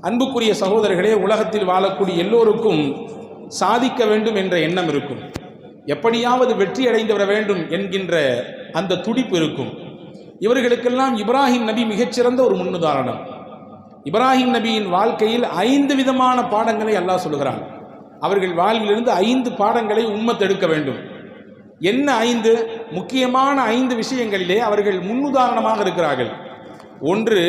அன்புக்குரிய சகோதரர்களே, உலகத்தில் வாழக்கூடிய எல்லோருக்கும் சாதிக்க வேண்டும் என்ற எண்ணம் இருக்கும். எப்படியாவது வெற்றி அடைந்து வர வேண்டும் என்கின்ற அந்த துடிப்பு இருக்கும். இவர்களுக்கெல்லாம் இப்ராஹிம் நபி மிகச்சிறந்த ஒரு முன்னுதாரணம். இப்ராஹிம் நபியின் வாழ்க்கையில் 5 விதமான பாடங்களை அல்லாஹ் சொல்கிறான். அவர்கள் வாழ்விலிருந்து 5 பாடங்களை உம்மத் எடுக்க வேண்டும். என்ன 5 முக்கியமான 5 விஷயங்களிலே அவர்கள் முன்னுதாரணமாக இருக்கிறார்கள். ஒன்று,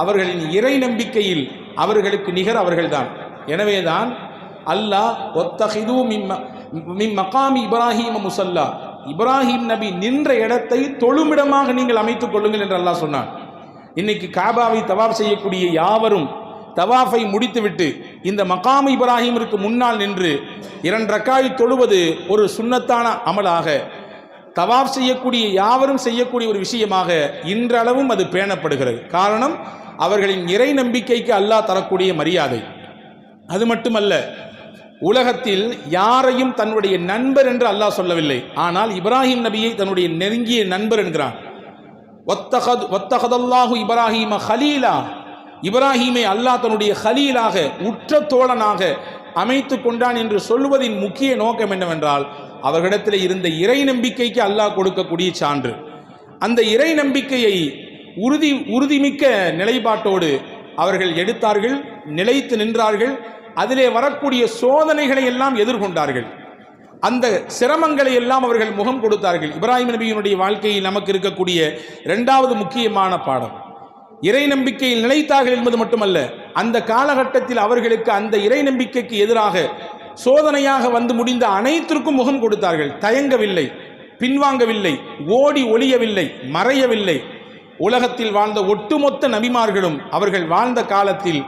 அவர்களின் இறை நம்பிக்கையில் அவர்களுக்கு நிகர் அவர்கள்தான். எனவேதான் அல்லாஹ் ஒத்தஹிது மின் மகாமி இப்ராஹிம் முசல்லா, இப்ராஹிம் நபி நின்ற இடத்தை தொழுமிடமாக நீங்கள் அமைத்துக் கொள்ளுங்கள் என்று அல்லாஹ் சொன்னான். இன்னைக்கு காபாவை தவாஃப் செய்யக்கூடிய யாவரும் தவாஃபை முடித்துவிட்டு இந்த மகாம் இப்ராஹிமிற்கு முன்னால் நின்று 2 ரக்காய் தொழுவது ஒரு சுன்னத்தான அமலாக, தவாஃப் செய்யக்கூடிய யாவரும் செய்யக்கூடிய ஒரு விஷயமாக இன்றளவும் அது பேணப்படுகிறது. காரணம், அவர்களின் இறை நம்பிக்கைக்கு அல்லாஹ் தரக்கூடிய மரியாதை. அது மட்டுமல்ல, உலகத்தில் யாரையும் தன்னுடைய நண்பர் என்று அல்லாஹ் சொல்லவில்லை. ஆனால் இப்ராஹிம் நபியை தன்னுடைய நெருங்கிய நண்பர் என்கிறான். வத்தகதல்லாஹு இப்ராஹிம ஹலீலா, இப்ராஹிமை அல்லாஹ் தன்னுடைய ஹலீலாக, உற்ற தோழனாக அமைத்து கொண்டான் என்று சொல்வதின் முக்கிய நோக்கம் என்னவென்றால், அவர்களிடத்தில் இருந்த இறை நம்பிக்கைக்கு அல்லாஹ் கொடுக்கக்கூடிய சான்று. அந்த இறை நம்பிக்கையை உறுதிமிக்க நிலைப்பாட்டோடு அவர்கள் எடுத்தார்கள், நிலைத்து நின்றார்கள். அதிலே வரக்கூடிய சோதனைகளை எல்லாம் எதிர்கொண்டார்கள். அந்த சிரமங்களை எல்லாம் அவர்கள் முகம் கொடுத்தார்கள். இப்ராஹிம் நபியினுடைய வாழ்க்கையில் நமக்கு இருக்கக்கூடிய 2வது முக்கியமான பாடம், இறை நம்பிக்கையில் நிலைத்தார்கள் என்பது மட்டுமல்ல, அந்த காலகட்டத்தில் அவர்களுக்கு அந்த இறை நம்பிக்கைக்கு எதிராக சோதனையாக வந்து முடிந்த அனைத்திற்கும் முகம் கொடுத்தார்கள். தயங்கவில்லை, பின்வாங்கவில்லை, ஓடி ஒளியவில்லை, மறையவில்லை. உலகத்தில் வாழ்ந்த ஒட்டுமொத்த நபிமார்களும் அவர்கள் வாழ்ந்த காலத்தில்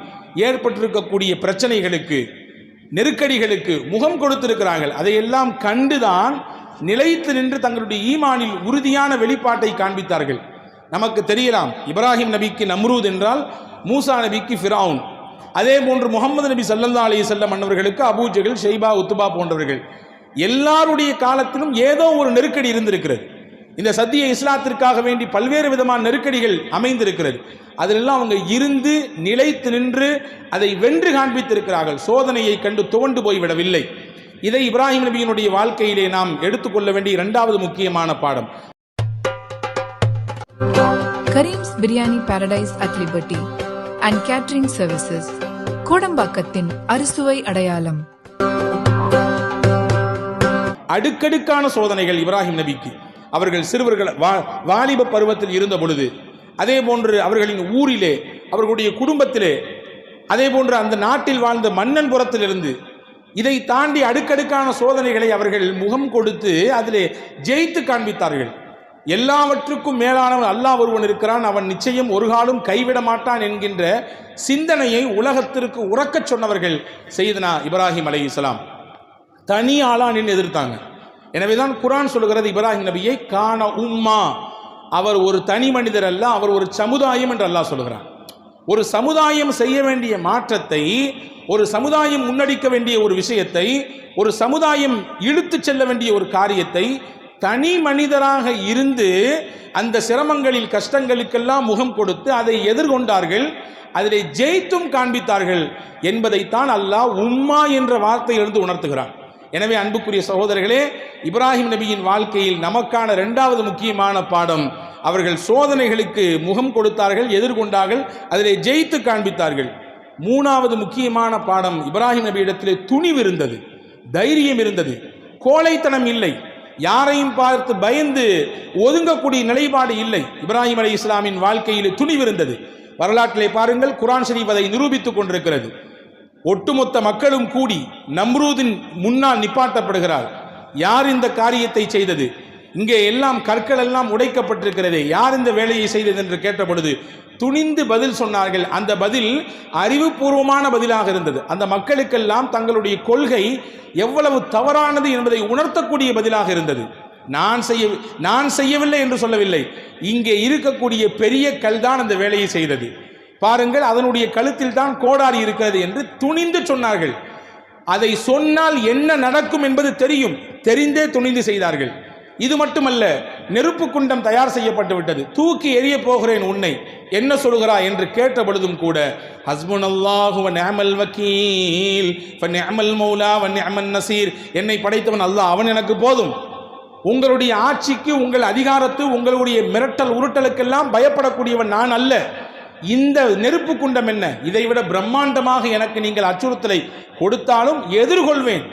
ஏற்பட்டிருக்கக்கூடிய பிரச்சனைகளுக்கு, நெருக்கடிகளுக்கு முகம் கொடுத்திருக்கிறார்கள். அதையெல்லாம் கண்டுதான் நிலைத்து நின்று தங்களுடைய ஈமானில் உறுதியான வெளிப்பாட்டை காண்பித்தார்கள். நமக்கு தெரியலாம், இப்ராஹிம் நபிக்கு நம்ரூத் என்றால் மூசா நபிக்கு ஃபிரௌன், அதே போன்று முகமது நபி ஸல்லல்லாஹு அலைஹி வஸல்லம் அன்னவர்களுக்கு அபூ ஜஹல், ஷைபா, உத்பா போன்றவர்கள். எல்லாருடைய காலத்திலும் ஏதோ ஒரு நெருக்கடி இருந்திருக்கிறது. இந்த சத்திய இஸ்லாத்திற்காக வேண்டி பல்வேறு விதமான நெருக்கடிகள் அமைந்திருக்கிறது. அதிலெல்லாம் அவங்க இருந்து நிலைத்து நின்று அதை வென்று காண்பித்திருக்கிறார்கள். சோதனையை கண்டு துவண்டு போய்விடவில்லை. இதை இப்ராஹிம் நபியினுடைய வாழ்க்கையிலே நாம் எடுத்துக்கொள்ள வேண்டிய 2வது முக்கியமான பாடம். Karim's biryani paradise at Liberty and catering services, கோடம்பாக்கத்தின் அறுசுவை அடையாளம். அடுக்கடுக்கான சோதனைகள் இப்ராஹிம் நபிக்கு. அவர்கள் சிறுவர்கள் வாலிப பருவத்தில் இருந்த பொழுது, அதே போன்று அவர்களின் ஊரிலே, அவர்களுடைய குடும்பத்திலே, அதே போன்று அந்த நாட்டில் வாழ்ந்த மன்னன் புறத்திலிருந்து, இதை தாண்டி அடுக்கடுக்கான சோதனைகளை அவர்கள் முகம் கொடுத்து அதிலே ஜெயித்து காண்பித்தார்கள். எல்லாவற்றுக்கும் மேலானவன் அல்லாஹ் ஒருவன் இருக்கிறான், அவன் நிச்சயம் ஒரு காலம் கைவிட மாட்டான் என்கின்ற சிந்தனையை உலகத்திற்கு உறக்கச் சொன்னவர்கள் சையதுனா இப்ராஹிம் அலைஹிஸ்ஸலாம். தனி ஆளா நின்று எதிர்த்தாங்க. எனவேதான் குர்ஆன் சொல்கிறது, இப்ராஹிம் நபியை கான உம்மா, அவர் ஒரு தனி மனிதர் அல்ல, அவர் ஒரு சமுதாயம் என்று அல்லாஹ் சொல்கிறான். ஒரு சமுதாயம் செய்ய வேண்டிய மாற்றத்தை, ஒரு சமுதாயம் முன்னெடுக்க வேண்டிய ஒரு விஷயத்தை, ஒரு சமுதாயம் இழுத்து செல்ல வேண்டிய ஒரு காரியத்தை தனி மனிதராக இருந்து அந்த சிரமங்களில், கஷ்டங்களுக்கெல்லாம் முகம் கொடுத்து அதை எதிர்கொண்டார்கள், அதிலே ஜெயித்தும் காண்பித்தார்கள் என்பதைத்தான் அல்லாஹ் உம்மா என்ற வார்த்தையிலிருந்து உணர்த்துகிறான். எனவே அன்புக்குரிய சகோதரர்களே, இப்ராஹிம் நபியின் வாழ்க்கையில் நமக்கான 2வது முக்கியமான பாடம், அவர்கள் சோதனைகளுக்கு முகம் கொடுத்தார்கள், எதிர்கொண்டார்கள், அதிலே ஜெயித்து காண்பித்தார்கள். 3வது முக்கியமான பாடம், இப்ராஹிம் நபியிடத்திலே துணிவு இருந்தது, தைரியம் இருந்தது, கோழைத்தனம் இல்லை, யாரையும் பார்த்து பயந்து ஒதுங்கக்கூடிய நிலைப்பாடு இல்லை. இப்ராஹிம் அலைஹிஸ்ஸலாமின் வாழ்க்கையில் துணிவு இருந்தது. வரலாற்றிலே பாருங்கள், குர்ஆன் ஷரீஃப் அதை நிரூபித்துக் கொண்டிருக்கிறது. ஒட்டுமொத்த மக்களும் கூடி நம்ரூதின் முன்னால் நிப்பாட்டப்படுகிறார். யார் இந்த காரியத்தை செய்தது? இங்கே எல்லாம் கற்கள் எல்லாம் உடைக்கப்பட்டிருக்கிறதே, யார் இந்த வேலையை செய்தது என்று கேட்டபொழுது துணிந்து பதில் சொன்னார்கள். அந்த பதில் அறிவுபூர்வமான பதிலாக இருந்தது. அந்த மக்களுக்கெல்லாம் தங்களுடைய கொள்கை எவ்வளவு தவறானது என்பதை உணர்த்தக்கூடிய பதிலாக இருந்தது. நான் செய்யவில்லை என்று சொல்லவில்லை, இங்கே இருக்கக்கூடிய பெரிய கல் தான் அந்த வேலையை செய்தது. பாருங்கள், அதனுடைய கழுத்தில் தான் கோடாரி இருக்கிறது என்று துணிந்து சொன்னார்கள். அதை சொன்னால் என்ன நடக்கும் என்பது தெரியும், தெரிந்தே துணிந்து செய்தார்கள். இது மட்டுமல்ல, நெருப்பு குண்டம் தயார் செய்யப்பட்டு விட்டது. தூக்கி எறிய போகிறேன் உன்னை, என்ன சொல்கிறாய் என்று கேட்ட பொழுதும் கூட ஹஸ்புனல்லாஹு வ நிஅமல் வக்கீல் ஃப நிஅமல் மௌலா வ நிஅமன் நசீர், என்னை படைத்தவன் அல்லாஹ், அவன் எனக்கு போதும். உங்களுடைய ஆட்சிக்கு, உங்கள் அதிகாரத்து, உங்களுடைய மிரட்டல் உருட்டலுக்கெல்லாம் பயப்படக்கூடியவன் நான் அல்ல. இந்த நெருப்பு குண்டம் என்ன, இதைவிட பிரம்மாண்டமாக எனக்கு நீங்கள் அச்சுறுத்தலை கொடுத்தாலும் எதிர்கொள்வேன்,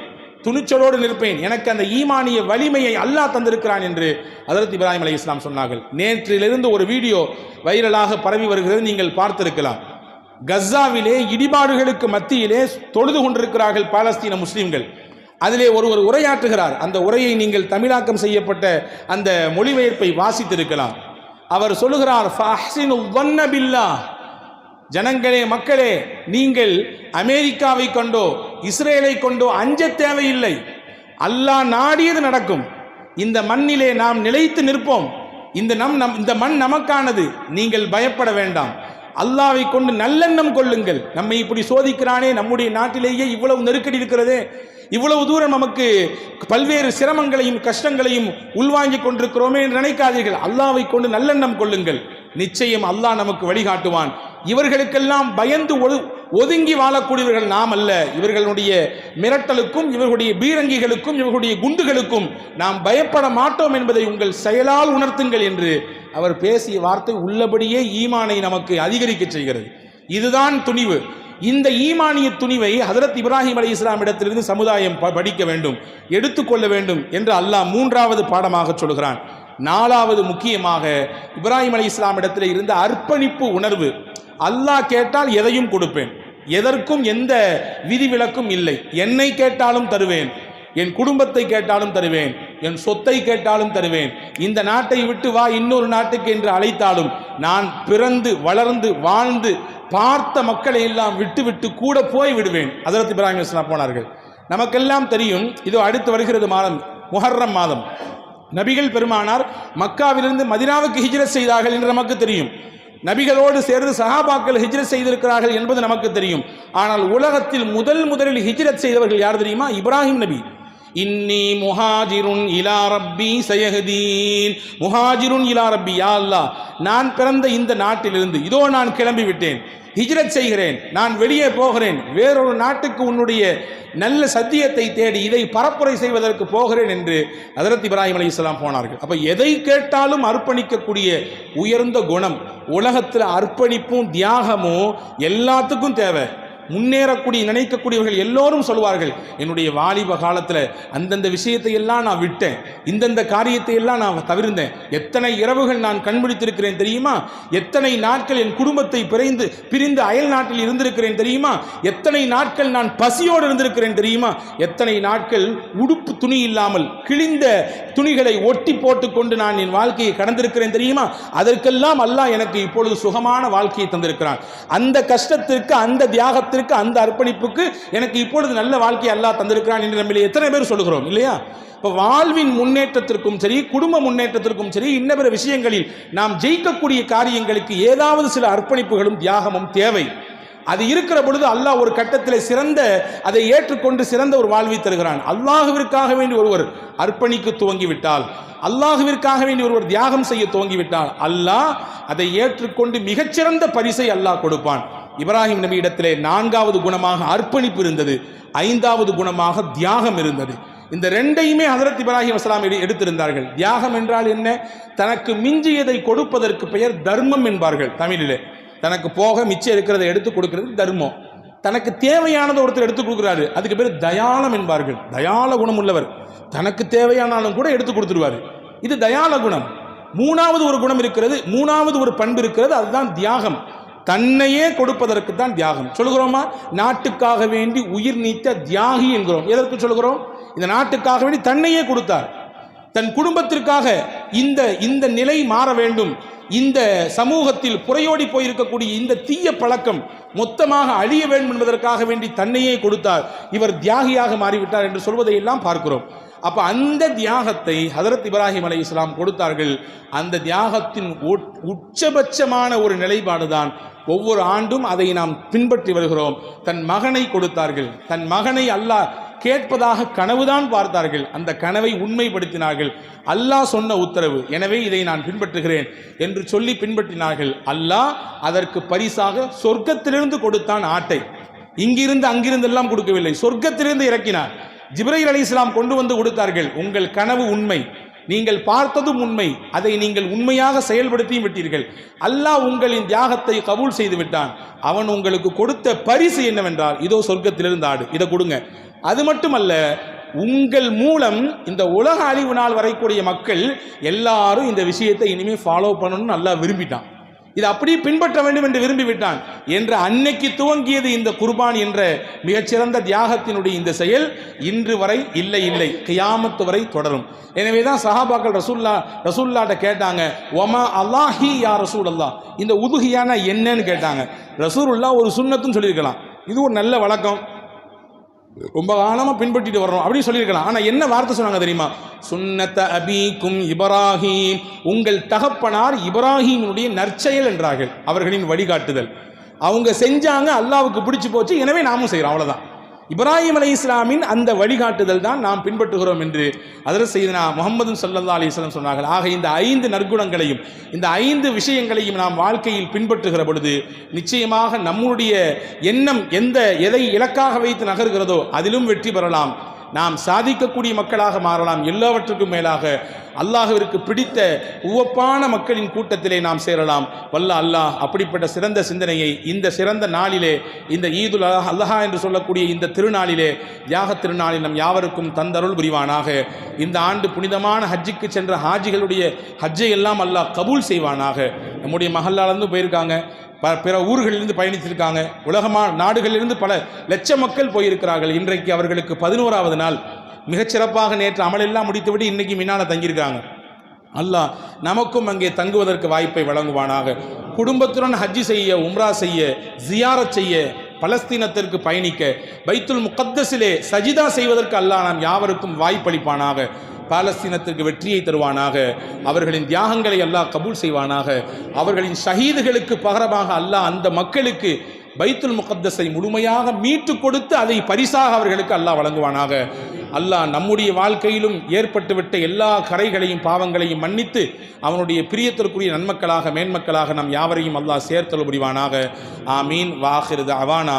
துணிச்சலோடு நிற்பேன். எனக்கு அந்த ஈமானிய வலிமையை அல்லாஹ் தந்திருக்கிறான் என்று ஹஜ்ரத் இப்ராஹிம் அலைஹிஸ்ஸலாம் சொன்னார்கள். நேற்றிலிருந்து ஒரு வீடியோ வைரலாக பரவி வருகிறது, நீங்கள் பார்த்திருக்கலாம். கஸ்ஸாவிலே இடிபாடுகளுக்கு மத்தியிலே தொழுது கொண்டிருக்கிறார்கள் பாலஸ்தீன முஸ்லிம்கள். அதிலே ஒருவர் உரையாற்றுகிறார். அந்த உரையை நீங்கள் தமிழாக்கம் செய்யப்பட்ட அந்த மொழிபெயர்ப்பை வாசித்திருக்கலாம். அவர் சொல்லுகிறார், ஃபஹ்ஸினு ظن بالله, ஜனங்களே, மக்களே, நீங்கள் அமெரிக்காவை கொண்டோ இஸ்ரேலை கொண்டோ அஞ்ச தேவையில்லை. அல்லாஹ் நாடியது நடக்கும். இந்த மண்ணிலே நாம் நிலைத்து நிற்போம். இந்த மண் நமக்கானது. நீங்கள் பயப்பட வேண்டாம். அல்லாஹ்வை கொண்டு நல்லெண்ணம் கொள்ளுங்கள். நம்மை இப்படி சோதிக்கிறானே, நம்முடைய நாட்டிலேயே இவ்வளவு நெருக்கடி இருக்கிறதே, இவ்வளவு தூரம் நமக்கு பல்வேறு சிரமங்களையும் கஷ்டங்களையும் உள்வாங்கிக் கொண்டிருக்கிறோமே என்று நினைக்காதீர்கள். அல்லாஹ்வை கொண்டு நல்லெண்ணம் கொள்ளுங்கள். நிச்சயம் அல்லாஹ் நமக்கு வழிகாட்டுவான். இவர்களுக்கெல்லாம் பயந்து ஒதுங்கி வாழக்கூடியவர்கள் நாம் அல்ல. இவர்களுடைய மிரட்டலுக்கும், இவர்களுடைய பீரங்கிகளுக்கும், இவர்களுடைய குண்டுகளுக்கும் நாம் பயப்பட மாட்டோம் என்பதை உங்கள் செயலால் உணர்த்துங்கள் என்று அவர் பேசிய வார்த்தை உள்ளபடியே ஈமானை நமக்கு அதிகரிக்க செய்கிறது. இதுதான் துணிவு. இந்த ஈமானிய துணிவை ஹஜ்ரத் இப்ராஹிம் அலைஹிஸ்ஸலாம் இடத்திலிருந்து சமுதாயம் படிக்க வேண்டும், எடுத்துக்கொள்ள வேண்டும் என்று அல்லாஹ் மூன்றாவது பாடமாக சொல்கிறான். நாலாவது முக்கியமாக இப்ராஹிம் அலைஹிஸ்ஸலாம் இடத்தில் இருந்த அர்ப்பணிப்பு உணர்வு. அல்லாஹ் கேட்டால் எதையும் கொடுப்பேன், எதற்கும் எந்த விதிவிலக்கும் இல்லை. என்னை கேட்டாலும் தருவேன், என் குடும்பத்தை கேட்டாலும் தருவேன், என் சொத்தை கேட்டாலும் தருவேன். இந்த நாட்டை விட்டு வா இன்னொரு நாட்டுக்கு என்று அழைத்தாலும் நான் பிறந்து வளர்ந்து வாழ்ந்து பார்த்த மக்களை எல்லாம் விட்டு கூட போய் விடுவேன். ஹஜ்ரத் இப்ராஹிம் அலைஹிஸ்ஸலாம் போனார்கள். நமக்கெல்லாம் தெரியும், இதோ அடுத்து வருகிறது மாதம், முஹர்ரம் மாதம். நபிகள் பெருமானார் மக்காவிலிருந்து மதீனாவுக்கு ஹிஜ்ரத் செய்தார்கள் என்று நமக்கு தெரியும். நபிகளோடு சேர்ந்து சஹாபாக்கள் ஹிஜ்ரத் செய்திருக்கிறார்கள் என்பது நமக்கு தெரியும். ஆனால் உலகத்தில் முதலில் ஹிஜ்ரத் செய்தவர்கள் யார் தெரியுமா? இப்ராஹிம் நபி. இன்னி முஹாஜிருன் இலா ரப்பி சயஹ்தீன். முஹாஜிருன் இலா ரப்பி, யா அல்லாஹ், நான் பிறந்த இந்த நாட்டிலிருந்து இதோ நான் கிளம்பி விட்டேன், ஹிஜ்ரத் செய்கிறேன், நான் வெளியே போகிறேன், வேறொரு நாட்டுக்கு உன்னுடைய நல்ல சத்தியத்தை தேடி இதை பரப்புரை செய்வதற்கு போகிறேன் என்று ஹஜ்ரத் இப்ராஹிம் அலைஹிஸ்ஸலாம் போனார்கள். அப்ப எதை கேட்டாலும் அர்ப்பணிக்கக்கூடிய உயர்ந்த குணம். உலகத்தில் அர்ப்பணிப்பும் தியாகமும் எல்லாத்துக்கும் தேவை. முன்னேறக்கூடிய நினைக்கக்கூடியவர்கள் எல்லோரும் சொல்வார்கள், என்னுடைய வாலிப காலத்தில் அந்தந்த விஷயத்தை எல்லாம் நான் விட்டேன், இந்தந்த காரியத்தை எல்லாம் நான் தவிர்த்தேன், எத்தனை இரவுகள் நான் கண்பிடித்திருக்கிறேன் தெரியுமா, எத்தனை நாட்கள் என் குடும்பத்தை பிரிந்து அயல் நாட்டில் இருந்திருக்கிறேன் தெரியுமா, எத்தனை நாட்கள் நான் பசியோடு இருந்திருக்கிறேன் தெரியுமா, எத்தனை நாட்கள் உடுப்பு துணி இல்லாமல் கிழிந்த துணிகளை ஒட்டி போட்டுக்கொண்டு நான் என் வாழ்க்கையை கடந்திருக்கிறேன் தெரியுமா. அதற்கெல்லாம் அல்லாஹ் எனக்கு இப்பொழுது சுகமான வாழ்க்கையை தந்திருக்கிறான். அந்த கஷ்டத்திற்கு, அந்த தியாகத்திற்கு, அந்த அர்ப்பணிப்புக்கு எனக்கு இப்பொழுது நல்ல வாழ்க்கையை அல்லாஹ் தந்திருக்கிறான் என்று நம்மளே எத்தனை பேர் சொல்லுகிறோம் இல்லையா? இப்போ வாழ்வின் முன்னேற்றத்திற்கும் சரி, குடும்ப முன்னேற்றத்திற்கும் சரி, இன்னபிற விஷயங்களில் நாம் ஜெயிக்கக்கூடிய காரியங்களுக்கு ஏதாவது சில அர்ப்பணிப்புகளும் தியாகமும் தேவை. அது இருக்கிற பொழுது அல்லாஹ் ஒரு கட்டத்தில் அதை ஏற்றுக்கொண்டு சிறந்த ஒரு வாழ்வை தருகிறான். அல்லாஹ்விற்காக வேண்டி ஒருவர் அர்ப்பணிக்க துவங்கிவிட்டால், அல்லாஹ்விற்காக வேண்டி ஒருவர் தியாகம் செய்ய துவங்கிவிட்டால், அல்லாஹ் அதை ஏற்றுக்கொண்டு மிகச்சிறந்த பரிசை அல்லாஹ் கொடுப்பான். இப்ராஹிம் நபி இடத்திலே நான்காவது குணமாக அர்ப்பணிப்பு இருந்தது, ஐந்தாவது குணமாக தியாகம் இருந்தது. இந்த ரெண்டையுமே ஹஜ்ரத் இப்ராஹிம் அலைஹிஸ்ஸலாம் எடுத்திருந்தார்கள். தியாகம் என்றால் என்ன? தனக்கு மிஞ்சியதை கொடுப்பதற்கு பெயர் தர்மம் என்பார்கள் தமிழிலே. தனக்கு போக மிச்சம் இருக்கிறதை எடுத்து கொடுக்கிறது தர்மம். தனக்கு தேவையானதை ஒருத்தர் எடுத்து கொடுக்குறாரு, அதுக்கு பேர் தயாளம் என்பார்கள். தயாள குணம் உள்ளவர், தனக்கு தேவையானாலும் கூட எடுத்து கொடுத்துருவாரு, இது தயாள குணம். மூணாவது ஒரு குணம் இருக்கிறது, மூணாவது ஒரு பண்பு இருக்கிறது, அதுதான் தியாகம். தன்னையே கொடுப்பதற்கு தான் தியாகம் சொல்லுகிறோமா? நாட்டுக்காக வேண்டி உயிர் நீத்த தியாகி என்கிறோம். எதற்கு சொல்லுகிறோம்? இந்த நாட்டுக்காக வேண்டி தன்னையே கொடுத்தார். தன் குடும்பத்திற்காக இந்த நிலை மாற வேண்டும், இந்த சமூகத்தில் புறையோடி போயிருக்கக்கூடிய இந்த தீய பழக்கம் மொத்தமாக அழிய வேண்டும் என்பதற்காக வேண்டி தன்னையே கொடுத்தார். இவர் தியாகியாக மாறிவிட்டார் என்று சொல்வதை எல்லாம் பார்க்கிறோம். அப்ப அந்த தியாகத்தை ஹஜ்ரத் இப்ராஹிம் அலைஹிஸ்ஸலாம் கொடுத்தார்கள். அந்த தியாகத்தின் உச்சபட்சமான ஒரு நிலைப்பாடுதான் ஒவ்வொரு ஆண்டும் அதை நாம் பின்பற்றி வருகிறோம். தன் மகனை கொடுத்தார்கள். தன் மகனை அல்லாஹ் கேட்பதாக கனவுதான் பார்த்தார்கள். அந்த கனவை உண்மைப்படுத்தினார்கள். அல்லாஹ் சொன்ன உத்தரவு, எனவே இதை நான் பின்பற்றுகிறேன் என்று சொல்லி பின்பற்றினார்கள். அல்லாஹ் அதற்கு பரிசாக சொர்க்கத்திலிருந்து கொடுத்தான் ஆட்டை. இங்கிருந்து அங்கிருந்து எல்லாம் கொடுக்கவில்லை, சொர்க்கத்திலிருந்து இறக்கினார். ஜிப்ரீல் அலைஹிஸ்ஸலாம் கொண்டு வந்து கொடுத்தார்கள். உங்கள் கனவு உண்மை, நீங்கள் பார்த்ததும் உண்மை, அதை நீங்கள் உண்மையாக செயல்படுத்தியும் விட்டீர்கள். அல்லாஹ் உங்களின் தியாகத்தை கபூல் செய்து விட்டான். அவன் உங்களுக்கு கொடுத்த பரிசு என்னவென்றால், இதோ சொர்க்கத்திலிருந்து ஆடு, இதை கொடுங்க. அது மட்டுமல்ல, உங்கள் மூலம் இந்த உலக அழிவு நாள் வரைக்கூடிய மக்கள் எல்லாரும் இந்த விஷயத்தை இனிமேல் ஃபாலோ பண்ணணும்னு அல்லாஹ் விரும்பிட்டான். இது அப்படியே பின்பற்ற வேண்டும் என்று விரும்பிவிட்டான் என்ற அன்னைக்கு துவங்கியது இந்த குர்பான் என்ற மிகச்சிறந்த தியாகத்தினுடைய இந்த செயல் இன்று வரை இல்லை கியாமத்து வரை தொடரும். எனவே தான் சஹாபாக்கள் ரசூல்லாட்ட கேட்டாங்க, ஒமா அல்லாஹி யா ரசூல் அல்லாஹ், இந்த உதுகியான என்னன்னு கேட்டாங்க. ரசூலுல்லாஹ் ஒரு சுன்னத்துன்னு சொல்லியிருக்கலாம், இது ஒரு நல்ல வழக்கம், ரொம்ப காலமாக பின்பற்றிட்டு வர்றோம் அப்படின்னு சொல்லியிருக்கலாம். ஆனால் என்ன வார்த்தை சொன்னாங்க தெரியுமா? சுன்னத்த அபீக்கும் இப்ராஹீம், உங்கள் தகப்பனார் இப்ராஹீமுடைய நற்செயல் என்றார்கள். அவர்களின் வழிகாட்டுதல் அவங்க செஞ்சாங்க, அல்லாவுக்கு பிடிச்சு போச்சு, எனவே நாமும் செய்கிறோம், அவ்வளோதான். இப்ராஹிம் அலைஹிஸ்ஸலாமின் அந்த வழிகாட்டுதல் தான் நாம் பின்பற்றுகிறோம் என்று ஹஜ்ரத் சையதுனா முஹம்மது ஸல்லல்லாஹு அலைஹி வஸல்லம் சொன்னார்கள். ஆக இந்த 5 நற்குணங்களையும், இந்த 5 விஷயங்களையும் நாம் வாழ்க்கையில் பின்பற்றுகிற பொழுது நிச்சயமாக நம்முடைய எண்ணம் எதை இலக்காக வைத்து நகர்கிறதோ அதிலும் வெற்றி பெறலாம். நாம் சாதிக்கக்கூடிய மக்களாக மாறலாம். எல்லாவற்றுக்கும் மேலாக அல்லாஹ்விற்கு பிடித்த உவப்பான மக்களின் கூட்டத்திலே நாம் சேரலாம். வல்ல அல்லாஹ் அப்படிப்பட்ட சிறந்த சிந்தனையை இந்த சிறந்த நாளிலே, இந்த ஈதுல் அல்ஹா என்று சொல்லக்கூடிய இந்த திருநாளிலே, தியாக திருநாளில் நம் யாவருக்கும் தந்தருள் புரிவானாக. இந்த ஆண்டு புனிதமான ஹஜ்ஜுக்கு சென்ற ஹாஜிகளுடைய ஹஜ்ஜை எல்லாம் அல்லாஹ் கபூல் செய்வானாக. நம்முடைய மஹல்லாலேருந்து போயிருக்காங்க, பிற ஊர்களிலிருந்து பயணித்திருக்காங்க, நாடுகளிலிருந்து பல லட்ச மக்கள் போயிருக்கிறார்கள். இன்றைக்கு அவர்களுக்கு 11வது நாள். மிகச்சிறப்பாக நேற்று அமலெல்லாம் முடித்துவிட்டு இன்னைக்கு மின்னால தங்கியிருக்காங்க. அல்லாஹ் நமக்கும் அங்கே தங்குவதற்கு வாய்ப்பை வழங்குவானாக. குடும்பத்துடன் ஹஜ்ஜி செய்ய, உம்ரா செய்ய, ஜியாரத் செய்ய, பலஸ்தீனத்திற்கு பயணிக்க, பைத்துல் முகத்தஸிலே சஜிதா செய்வதற்கு அல்லாஹ் நாம் யாவருக்கும் வாய்ப்பளிப்பானாக. பாலஸ்தீனத்திற்கு வெற்றியை தருவானாக. அவர்களின் தியாகங்களை அல்லாஹ் கபூல் செய்வானாக. அவர்களின் ஷஹீதுகளுக்கு பகரமாக அல்லாஹ் அந்த மக்களுக்கு பைத்துல் முகத்தஸை முழுமையாக மீட்டு கொடுத்து அதை பரிசாக அவர்களுக்கு அல்லாஹ் வழங்குவானாக. அல்லாஹ் நம்முடைய வாழ்க்கையிலும் ஏற்பட்டுவிட்ட எல்லா கரைகளையும் பாவங்களையும் மன்னித்து அவனுடைய பிரியத்திற்குரிய நன்மக்களாக மேன்மக்களாக நம் யாவரையும் அல்லாஹ் சேர்த்தல் புரிவானாக. ஆமீன். வாஹிரு தஅவானா